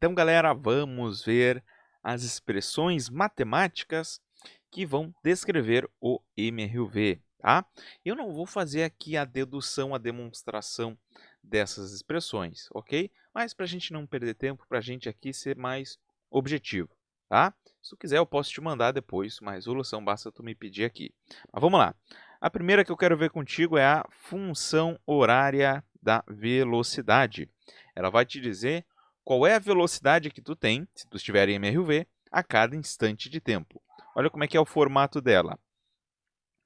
Então, galera, vamos ver as expressões matemáticas que vão descrever o MRUV, tá? Eu não vou fazer aqui a dedução, a demonstração dessas expressões, ok? Mas para a gente não perder tempo, para a gente aqui ser mais objetivo, tá? Se tu quiser, eu posso te mandar depois uma resolução, basta tu me pedir aqui. Mas vamos lá. A primeira que eu quero ver contigo é a função horária da velocidade. Ela vai te dizer qual é a velocidade que tu tem, se tu estiver em MRUV, a cada instante de tempo. Olha como é que é o formato dela.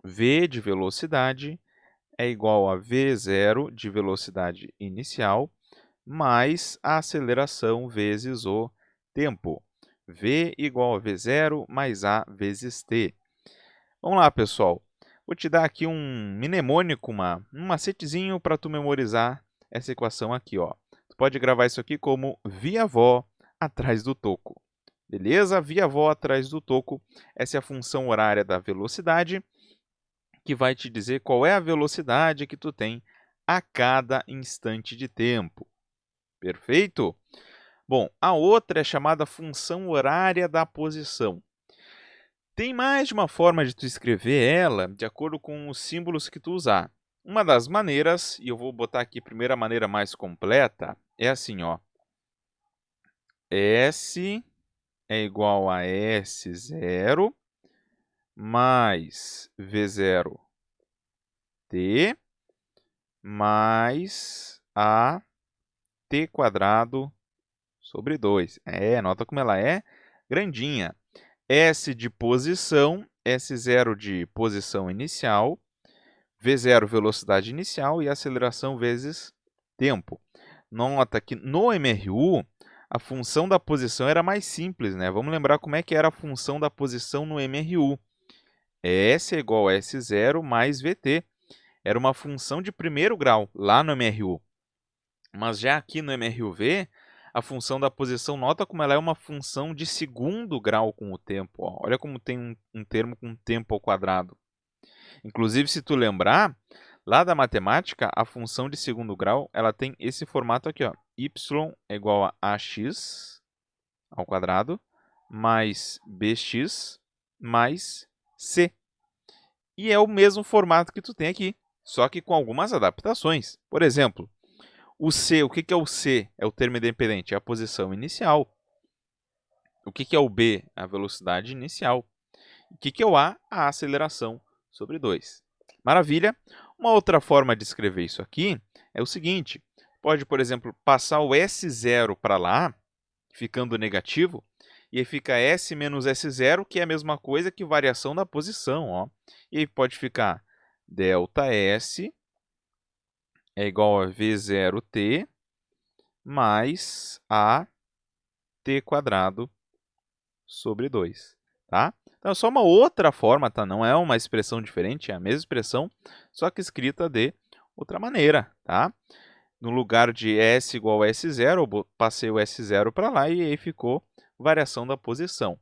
V de velocidade é igual a V0 de velocidade inicial mais a aceleração vezes o tempo. V igual a V0 mais A vezes T. Vamos lá, pessoal. Vou te dar aqui um mnemônico, um macetezinho para tu memorizar essa equação aqui, ó. Tu pode gravar isso aqui como via vó atrás do toco. Beleza? Via vó atrás do toco. Essa é a função horária da velocidade, que vai te dizer qual é a velocidade que tu tem a cada instante de tempo. Perfeito? Bom, a outra é chamada função horária da posição. Tem mais de uma forma de tu escrever ela de acordo com os símbolos que tu usar. Uma das maneiras, e eu vou botar aqui a primeira maneira mais completa, é assim, ó. S é igual a S0 mais V0 T mais a T quadrado sobre 2. Nota como ela é grandinha. S de posição, S0 de posição inicial, V0 velocidade inicial e aceleração vezes tempo. Nota que no MRU, a função da posição era mais simples, né? Vamos lembrar como é que era a função da posição no MRU. S é igual a S0 mais VT. Era uma função de primeiro grau, lá no MRU. Mas já aqui no MRUV, a função da posição, nota como ela é uma função de segundo grau com o tempo. Ó. Olha como tem um termo com tempo ao quadrado. Inclusive, se tu lembrar, lá da matemática, a função de segundo grau ela tem esse formato aqui, ó. Y é igual a ax ao quadrado mais bx mais c. E é o mesmo formato que tu tem aqui, só que com algumas adaptações. Por exemplo, o C, o que é o C? É o termo independente, é a posição inicial. O que é o B? A velocidade inicial. O que é o A? A aceleração sobre 2. Maravilha! Uma outra forma de escrever isso aqui é o seguinte. Pode, por exemplo, passar o S0 para lá, ficando negativo, e aí fica S menos S0, que é a mesma coisa que variação da posição. Ó. E aí pode ficar ΔS é igual a V0t mais a t quadrado sobre 2, tá? Então, é só uma outra forma, tá? Não é uma expressão diferente, é a mesma expressão, só que escrita de outra maneira, tá? No lugar de S igual a S0, eu passei o S0 para lá e aí ficou variação da posição.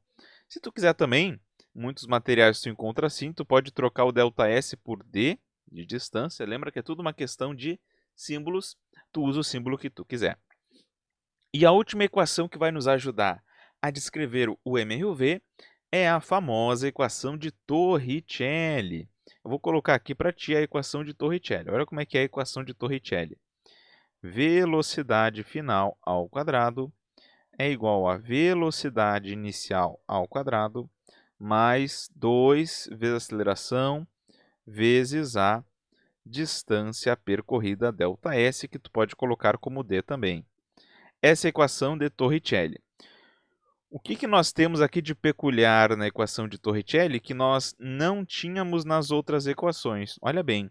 Se tu quiser também, muitos materiais tu encontra assim, tu pode trocar o ΔS por D, de distância. Lembra que é tudo uma questão de símbolos, tu usa o símbolo que tu quiser. E a última equação que vai nos ajudar a descrever o MRUV é a famosa equação de Torricelli. Eu vou colocar aqui para ti a equação de Torricelli. Olha como é que é a equação de Torricelli. Velocidade final ao quadrado é igual a velocidade inicial ao quadrado mais 2 vezes a aceleração vezes a distância percorrida ΔS, que tu pode colocar como D também. Essa é a equação de Torricelli. O que nós temos aqui de peculiar na equação de Torricelli que nós não tínhamos nas outras equações? Olha bem,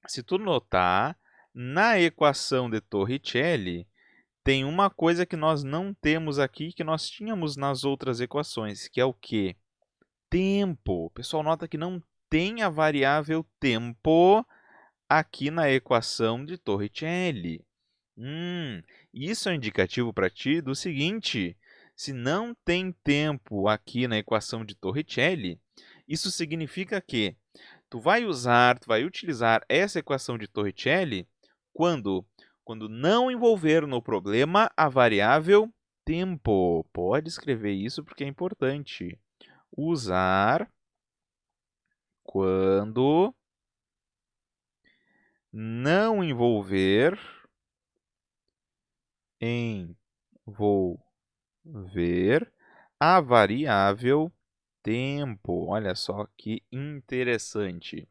se tu notar, na equação de Torricelli, tem uma coisa que nós não temos aqui que nós tínhamos nas outras equações, que é o quê? Tempo. O pessoal nota que não tem a variável tempo aqui na equação de Torricelli. Isso é um indicativo para ti do seguinte: se não tem tempo aqui na equação de Torricelli, isso significa que tu vai utilizar essa equação de Torricelli quando não envolver no problema a variável tempo. Pode escrever isso porque é importante. Usar quando não envolver a variável tempo. Olha só que interessante.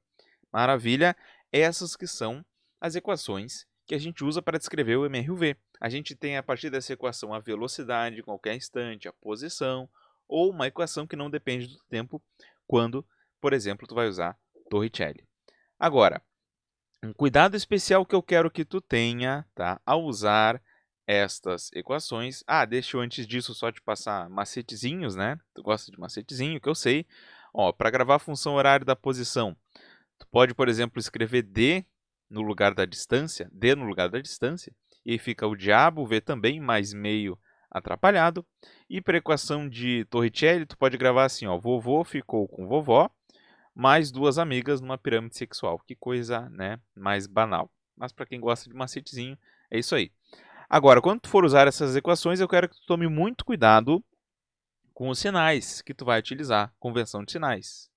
Maravilha. Essas que são as equações que a gente usa para descrever o MRUV. A gente tem, a partir dessa equação, a velocidade em qualquer instante, a posição, ou uma equação que não depende do tempo, quando, por exemplo, tu vai usar Torricelli. Agora, um cuidado especial que eu quero que tu tenha, tá, ao usar estas equações. Deixa eu antes disso só te passar macetezinhos, né? Tu gosta de macetezinho, que eu sei. Ó, para gravar a função horária da posição, tu pode, por exemplo, escrever D no lugar da distância, D no lugar da distância, e aí fica o diabo, V também, mais meio atrapalhado. E para a equação de Torricelli, tu pode gravar assim, ó, vovô ficou com vovó, mais duas amigas numa pirâmide sexual. Que coisa, né, mais banal. Mas para quem gosta de macetezinho, é isso aí. Agora, quando tu for usar essas equações, eu quero que tu tome muito cuidado com os sinais que tu vai utilizar, convenção de sinais.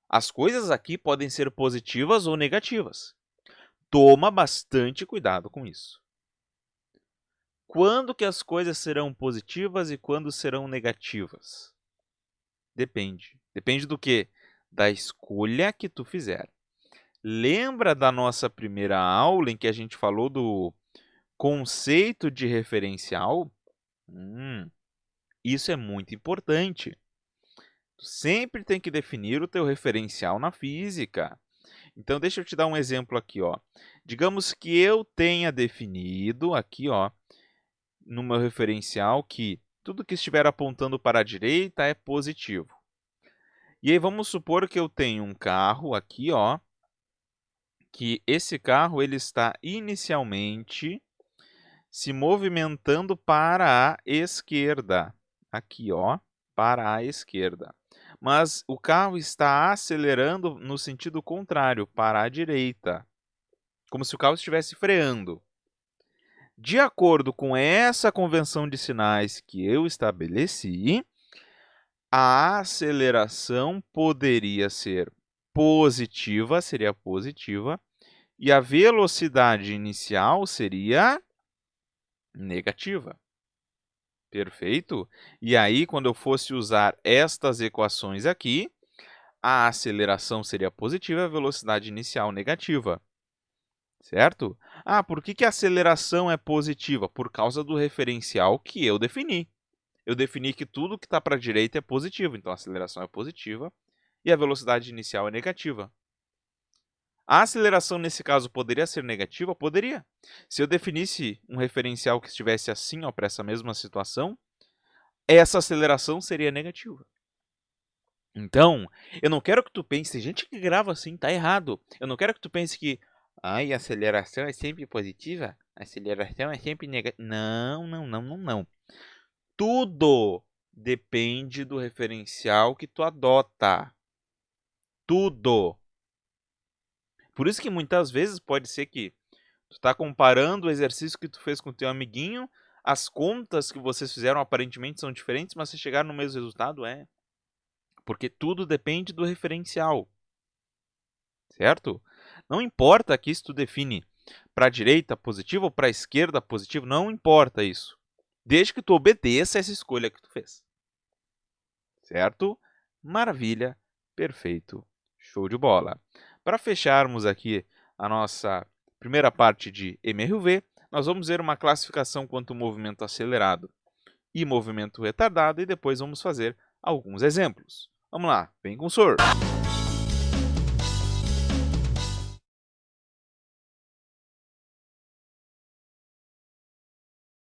As coisas aqui podem ser positivas ou negativas. Toma bastante cuidado com isso. Quando que as coisas serão positivas e quando serão negativas? Depende. Depende do quê? Da escolha que tu fizer. Lembra da nossa primeira aula em que a gente falou do conceito de referencial? Isso é muito importante. Tu sempre tem que definir o teu referencial na física. Então, deixa eu te dar um exemplo aqui, ó. Digamos que eu tenha definido aqui, ó, no meu referencial, que tudo que estiver apontando para a direita é positivo. E aí, vamos supor que eu tenho um carro aqui, ó, que esse carro ele está inicialmente se movimentando para a esquerda. Aqui, ó, para a esquerda. Mas o carro está acelerando no sentido contrário, para a direita. Como se o carro estivesse freando. De acordo com essa convenção de sinais que eu estabeleci, a aceleração poderia ser positiva, seria positiva, e a velocidade inicial seria negativa. Perfeito? E aí, quando eu fosse usar estas equações aqui, a aceleração seria positiva e a velocidade inicial negativa. Certo? Por que a aceleração é positiva? Por causa do referencial que eu defini. Eu defini que tudo que está para a direita é positivo, então a aceleração é positiva e a velocidade inicial é negativa. A aceleração, nesse caso, poderia ser negativa? Poderia. Se eu definisse um referencial que estivesse assim, para essa mesma situação, essa aceleração seria negativa. Então, eu não quero que tu pense, tem gente que grava assim, está errado. Eu não quero que tu pense que a aceleração é sempre positiva, a aceleração é sempre negativa. Não. Tudo depende do referencial que tu adota. Tudo. Por isso que muitas vezes pode ser que tu está comparando o exercício que tu fez com o teu amiguinho, as contas que vocês fizeram aparentemente são diferentes, mas se chegaram no mesmo resultado, porque tudo depende do referencial. Certo? Não importa aqui se tu define para a direita positivo ou para a esquerda positivo, não importa isso. Desde que tu obedeça essa escolha que tu fez. Certo? Maravilha, perfeito, show de bola. Para fecharmos aqui a nossa primeira parte de MRUV, nós vamos ver uma classificação quanto ao movimento acelerado e movimento retardado e depois vamos fazer alguns exemplos. Vamos lá, vem com o senhor!